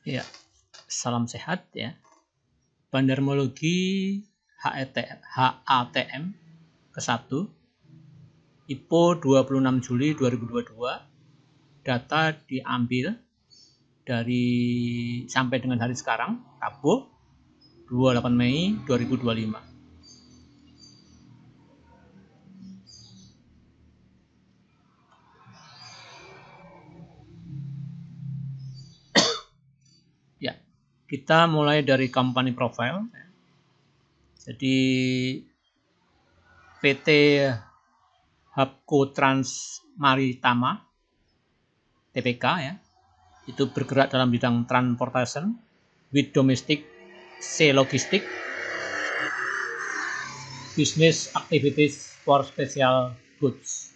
Ya, salam sehat ya. Bandarmologi HATM ke-1 IPO 26 Juli 2022. Data diambil dari sampai dengan hari sekarang, Rabu 28 Mei 2025. Ya, kita mulai dari company profile. Jadi PT Habko Trans Maritama TPK ya, itu bergerak dalam bidang transportation with domestic sea logistic business activities for special goods.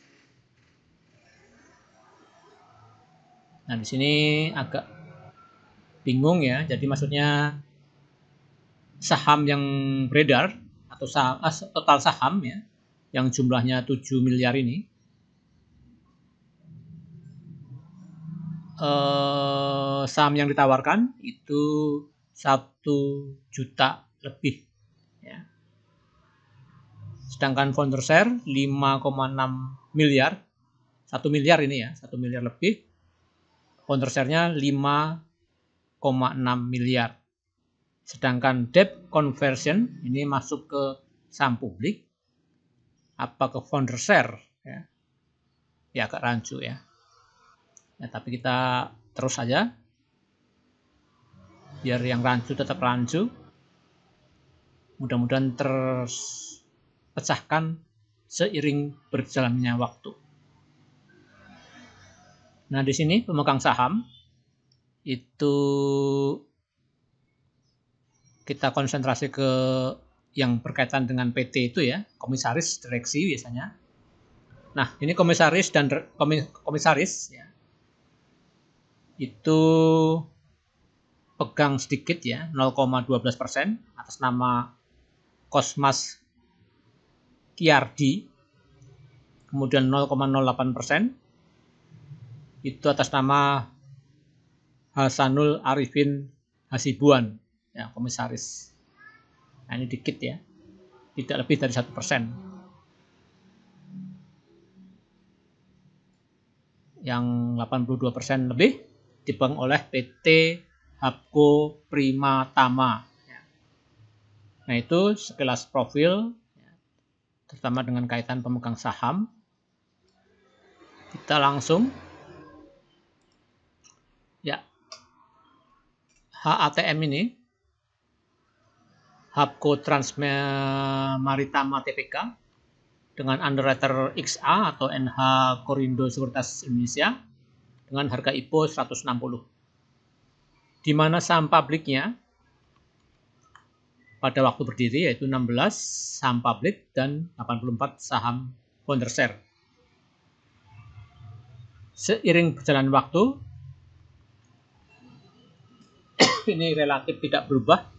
Nah, di sini agak bingung ya. Jadi maksudnya saham yang beredar atau total saham ya yang jumlahnya 7 miliar ini saham yang ditawarkan itu 1 juta lebih ya. Sedangkan founder share 5,6 miliar, 1 miliar ini ya, 1 miliar lebih. Founder share-nya 5,6 miliar. Sedangkan debt conversion ini masuk ke saham publik apa ke founder share ya. Ya agak rancu ya. Ya, tapi kita terus saja biar yang rancu tetap rancu. Mudah-mudahan terpecahkan seiring berjalannya waktu. Nah, di sini pemegang saham itu kita konsentrasi ke yang berkaitan dengan PT itu ya, komisaris, direksi biasanya. Nah, ini komisaris dan komisaris ya. Itu pegang sedikit ya, 0,12% atas nama Kosmas Kiardi. Kemudian 0,08% itu atas nama Hasanul Arifin Hasibuan ya, komisaris. Nah, ini dikit ya, tidak lebih dari 1%. Yang 82% lebih dipegang oleh PT Habko Primatama. Nah, itu sekilas profil, terutama dengan kaitan pemegang saham. Kita langsung ya, HATM ini Habko Trans Maritama TPK dengan underwriter XA atau NH Korindo Sekuritas Indonesia dengan harga IPO 160. Di mana saham publiknya pada waktu berdiri yaitu 16 saham publik dan 84 saham founder share. Seiring berjalan waktu ini relatif tidak berubah,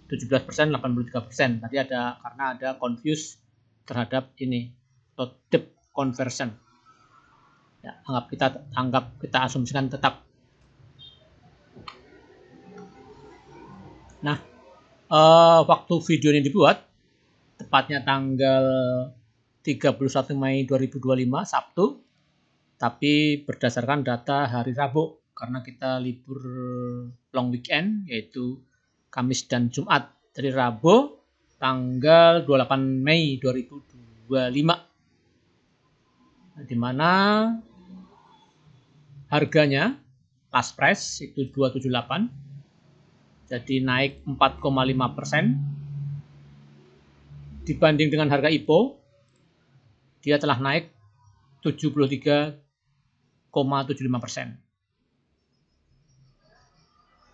17%, 83%. Tadi ada karena ada confuse terhadap ini debt conversion. Ya, kita asumsikan tetap. Nah, waktu video ini dibuat tepatnya tanggal 31 Mei 2025 Sabtu, tapi berdasarkan data hari Rabu karena kita libur long weekend yaitu Kamis dan Jumat. Jadi Rabu tanggal 28 Mei 2025, di mana harganya last price itu 278, jadi naik 4,5%. Dibanding dengan harga IPO, dia telah naik 73,75%.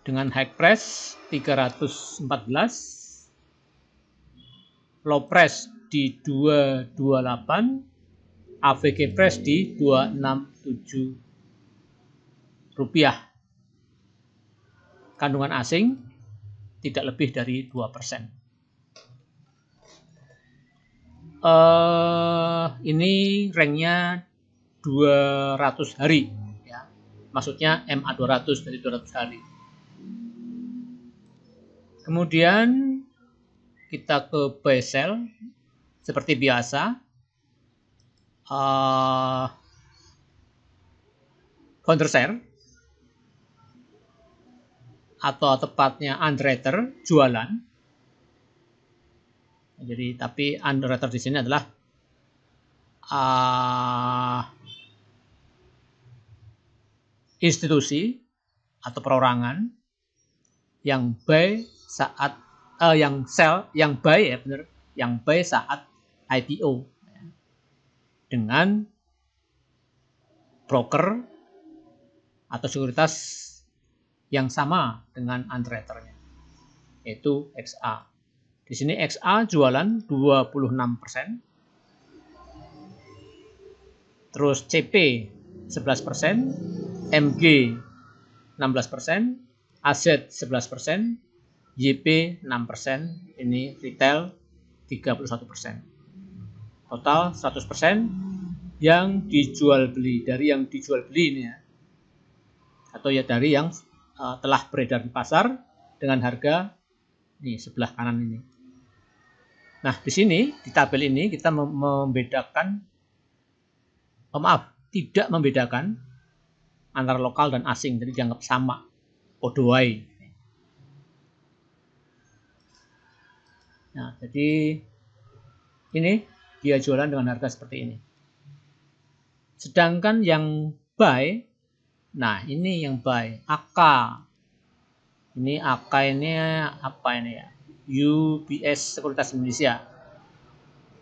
Dengan high price 314, low price di 228, AVG price di 267 rupiah. Kandungan asing tidak lebih dari 2%. Ini ranknya 200 hari ya. Maksudnya MA 200 dari 200 hari. Kemudian kita ke buy sell seperti biasa. Founder share atau tepatnya underwriter jualan. Jadi tapi underwriter di sini adalah institusi atau perorangan yang buy saat yang sell, yang buy ya benar, yang buy saat IPO dengan broker atau sekuritas yang sama dengan underwriternya, yaitu XA. Di sini XA jualan 26%, terus CP 11%, MG 16%, aset 11%, YP 6%, ini retail 31%. Total 100% yang dijual beli, dari yang dijual beli ini ya, atau ya dari yang telah beredar di pasar dengan harga nih sebelah kanan ini. Nah, di sini di tabel ini kita membedakan, tidak membedakan antara lokal dan asing, jadi dianggap sama, podo wae. Nah, jadi ini dia jualan dengan harga seperti ini. Sedangkan yang buy, nah ini yang buy, AK. Ini AK ini apa ini ya? UBS Sekuritas Indonesia,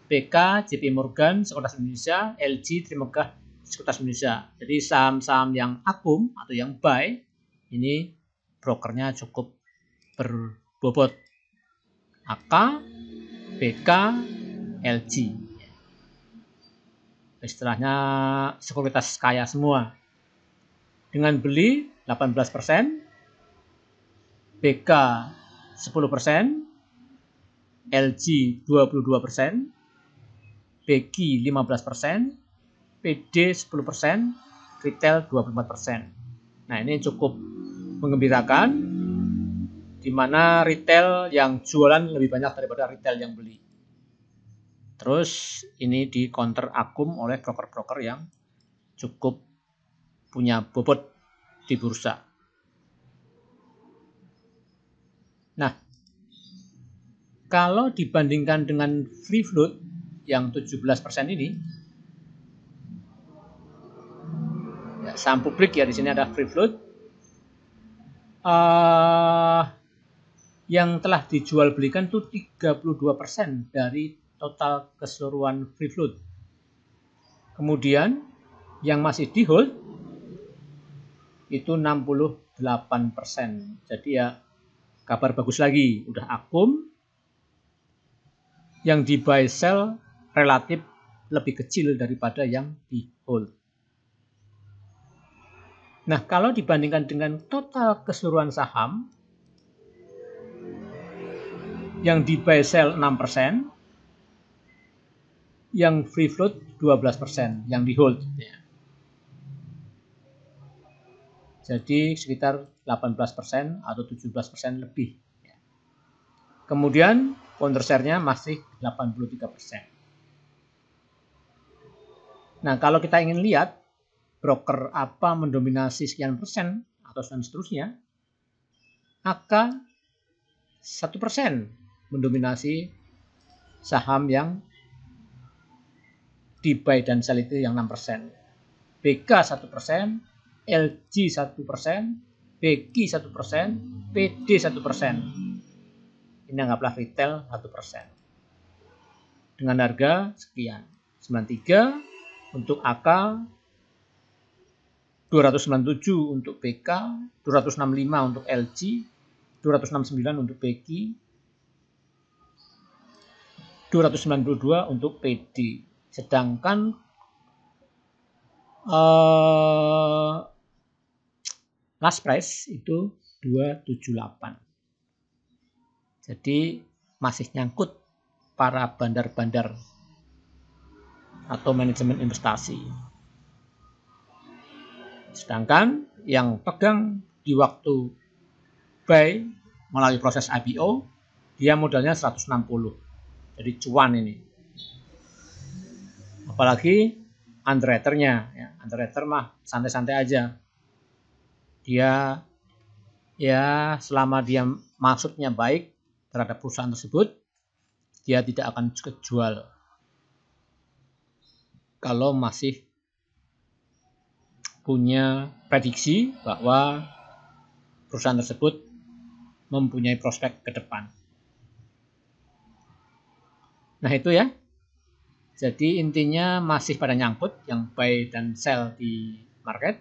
BK JP Morgan Sekuritas Indonesia, LG Trimegah Sekuritas Indonesia. Jadi saham-saham yang akum atau yang buy ini brokernya cukup berbobot. AK, BK, LG. Istilahnya sekuritas kaya semua. Dengan beli 18%, BK 10%, LG 22%, BG 15%, PD 10%, retail 24%. Nah, ini cukup menggembirakan, di mana retail yang jualan lebih banyak daripada retail yang beli. Terus ini di counter akum oleh broker-broker yang cukup punya bobot di bursa. Nah, kalau dibandingkan dengan free float yang 17% ini, ya, saham publik ya di sini ada free float, yang telah dijual belikan itu 32% dari total keseluruhan free float. Kemudian yang masih di hold itu 68%. Jadi ya kabar bagus lagi, udah akum. Yang di buy sell relatif lebih kecil daripada yang di hold. Nah, kalau dibandingkan dengan total keseluruhan saham, yang di buy sell 6%, yang free float 12%, yang di hold. Jadi sekitar 18% atau 17% lebih. Kemudian founder share-nya masih 83%. Nah, kalau kita ingin lihat broker apa mendominasi sekian persen atau seterusnya, AK 1% mendominasi saham yang di buy dan sell itu yang 6%. BK 1%, LG 1%, BG 1%, PD 1%. Ini anggaplah retail 1%. Dengan harga sekian. 93 untuk AK, 297 untuk BK, 265 untuk LG, 269 untuk BG, 292 untuk PD. Sedangkan last price itu 278. Jadi masih nyangkut para bandar-bandar atau manajemen investasi. Sedangkan yang pegang di waktu buy melalui proses IPO, dia modalnya 160. Jadi cuan ini. Apalagi underwriter-nya, ya. Underwriter mah santai-santai aja. Dia ya selama dia maksudnya baik terhadap perusahaan tersebut, dia tidak akan jual kalau masih punya prediksi bahwa perusahaan tersebut mempunyai prospek ke depan. Nah itu ya. Jadi intinya masih pada nyangkut yang buy dan sell di market.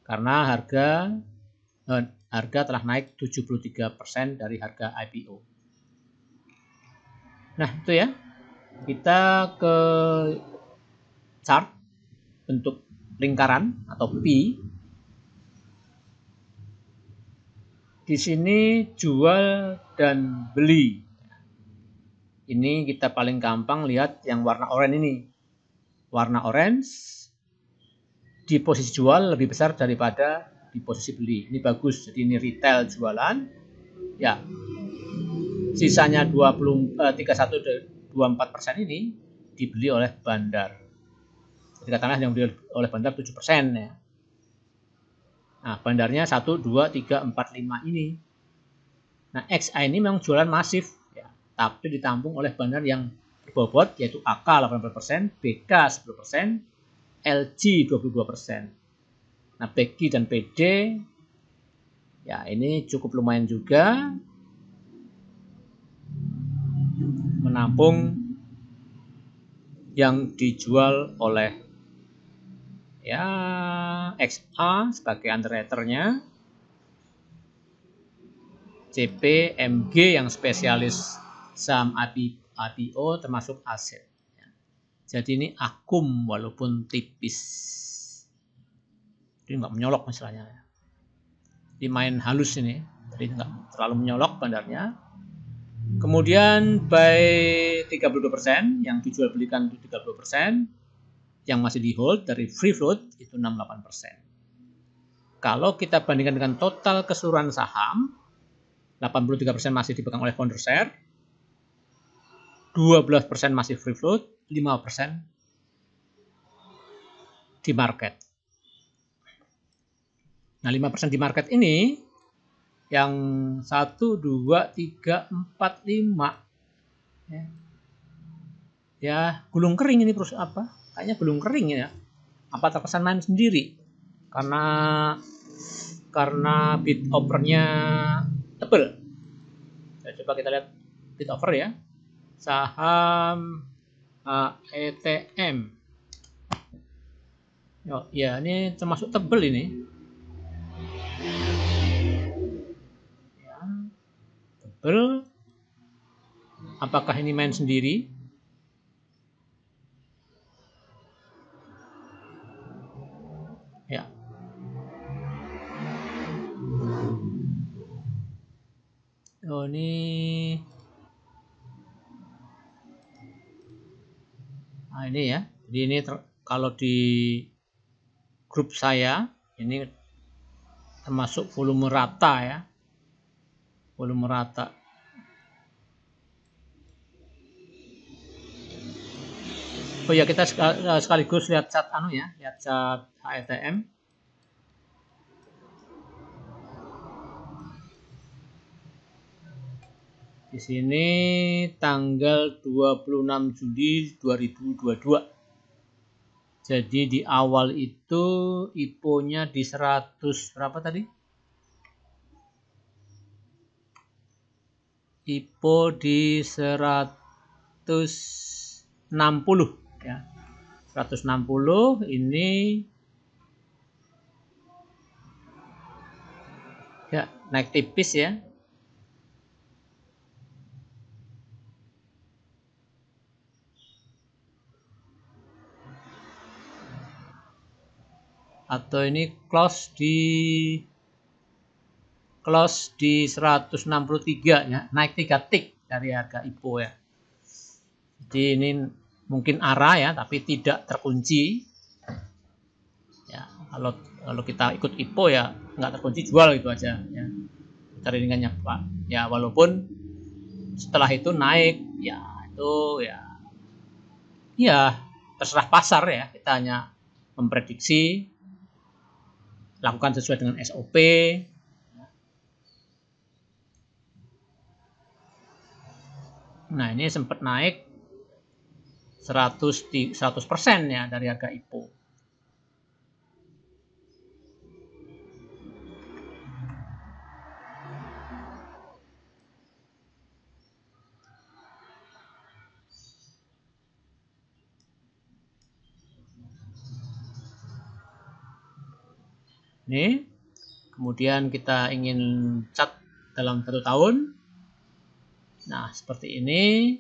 Karena harga telah naik 73% dari harga IPO. Nah itu ya. Kita ke chart bentuk lingkaran atau P. Di sini jual dan beli. Ini kita paling gampang lihat yang warna oranye ini. Warna orange di posisi jual lebih besar daripada di posisi beli. Ini bagus. Jadi ini retail jualan. Ya. Sisanya 31,24% ini dibeli oleh bandar. Jadi katakanlah yang dibeli oleh bandar 7% ya. Nah, bandarnya 1, 2, 3, 4, 5 ini. Nah, XA ini memang jualan masif ya, tapi ditampung oleh bandar yang berbobot yaitu AK 80%, BK 10%, LG 22%. Nah, PG dan PD ya ini cukup lumayan juga menampung yang dijual oleh ya XA sebagai underwriter-nya, CP, MG yang spesialis saham IPO termasuk aset. Jadi ini akum walaupun tipis. Ini nggak menyolok misalnya. Ini main halus ini, jadi nggak terlalu menyolok bandarnya. Kemudian buy 32%, yang dijual belikan itu 30%, yang masih di hold dari free float itu 68%. Kalau kita bandingkan dengan total keseluruhan saham, 83% masih dipegang oleh founder share, 12% masih free float, 5% di market. Nah, 5% di market ini yang 1, 2, 3, 4, 5 ya gulung kering ini perusahaan apa? Kayaknya gulung kering ya. Apa terkesan main sendiri? Karena bid offer-nya tebal. Ya, coba kita lihat bid offer ya. Saham ETM. Ya, ini termasuk tebal ini. Ya, tebal. Apakah ini main sendiri? Ya. Oh, ini. Nah, ini ya. Jadi ini kalau di grup saya ini termasuk volume rata ya. Volume rata. Oh ya, kita sekaligus lihat chart lihat chart HETM. Di sini tanggal 26 Juli 2022. Jadi di awal itu IPO-nya di 100 berapa tadi? IPO di 160 ya. 160 ini ya naik tipis ya. Atau ini close di 163 ya, naik 3 tick dari harga IPO ya. Jadi ini mungkin arah ya, tapi tidak terkunci. Ya, kalau kita ikut IPO ya nggak terkunci, jual gitu aja ya. Tradingannya Pak. Ya walaupun setelah itu naik ya itu ya terserah pasar ya. Kita hanya memprediksi, lakukan sesuai dengan SOP. Nah, ini sempat naik 100% ya dari harga IPO. Ini kemudian kita ingin cat dalam 1 tahun. Nah, seperti ini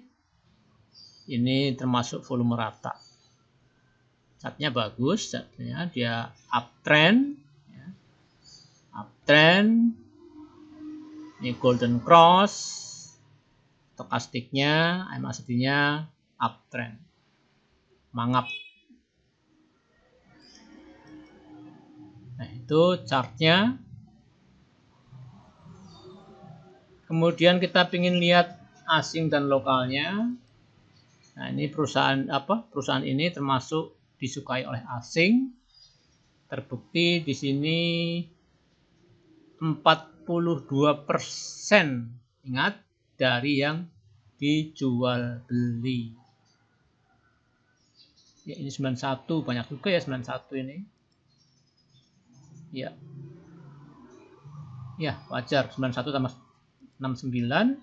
termasuk volume rata. Catnya bagus, catnya dia uptrend ya. Uptrend. Ini golden cross. Stokastiknya, MACD-nya uptrend. Mangap. Nah, itu chartnya. Kemudian kita ingin lihat asing dan lokalnya. Nah, ini perusahaan Perusahaan ini termasuk disukai oleh asing. Terbukti di sini 42%. Ingat, dari yang dijual beli. Ya, ini 91, banyak juga ya 91 ini. Ya. Ya, wajar 91 tambah 69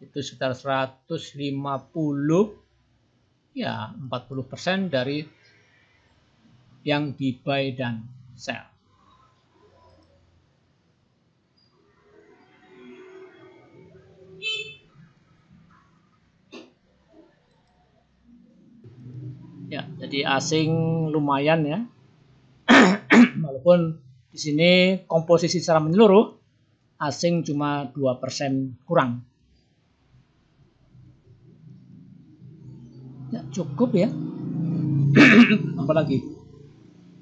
itu sekitar 150, ya 40% dari yang di buy dan sell. Ya, jadi asing lumayan ya. Walaupun di sini komposisi secara menyeluruh asing cuma 2% kurang. Ya, cukup ya. Apalagi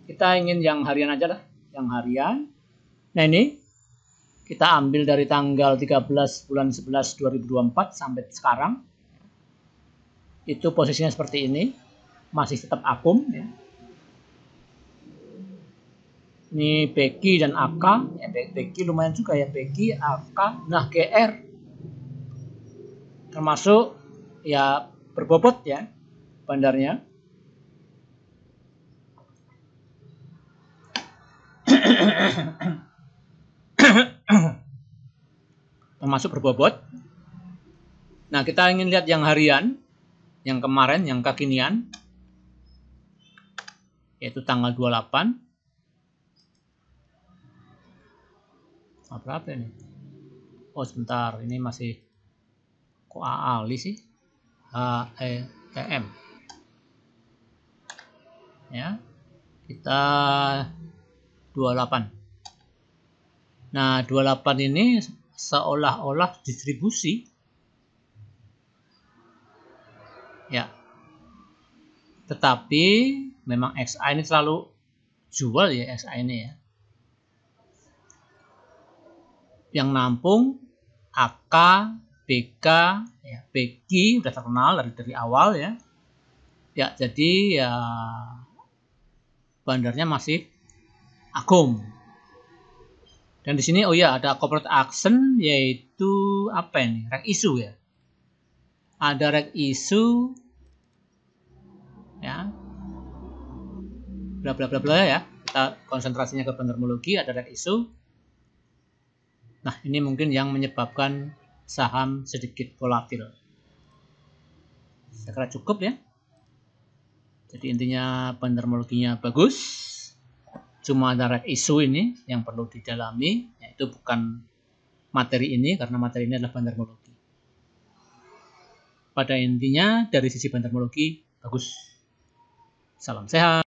kita ingin yang harian aja lah, yang harian. Nah, ini kita ambil dari tanggal 13 bulan 11 2024 sampai sekarang. Itu posisinya seperti ini, masih tetap akum ya. Ini PQ dan AK, ya, PQ lumayan juga ya, PQ, AK, nah GR termasuk ya berbobot ya bandarnya. Termasuk berbobot. Nah, kita ingin lihat yang harian, yang kemarin, yang kekinian, yaitu tanggal 28. Berapa ini? Oh, sebentar, ini masih kok Ali sih? HETM. Ya. Kita 28. Nah, 28 ini seolah-olah distribusi. Ya. Tetapi memang XA ini selalu jual ya, XA ini ya. Yang nampung AK, BK, ya, BQ udah terkenal dari awal ya. Ya, jadi ya bandarnya masih akum. Dan di sini oh ya ada corporate action, yaitu apa ini? Reg issue ya. Ada reg issue ya. Bla bla bla bla ya. Kita konsentrasinya ke bandarmologi, ada reg issue. Nah, ini mungkin yang menyebabkan saham sedikit volatil. Saya kira cukup ya. Jadi intinya bandarmologinya bagus. Cuma ada reg issue ini yang perlu didalami, yaitu bukan materi ini, karena materi ini adalah bandarmologi. Pada intinya dari sisi bandarmologi bagus. Salam sehat.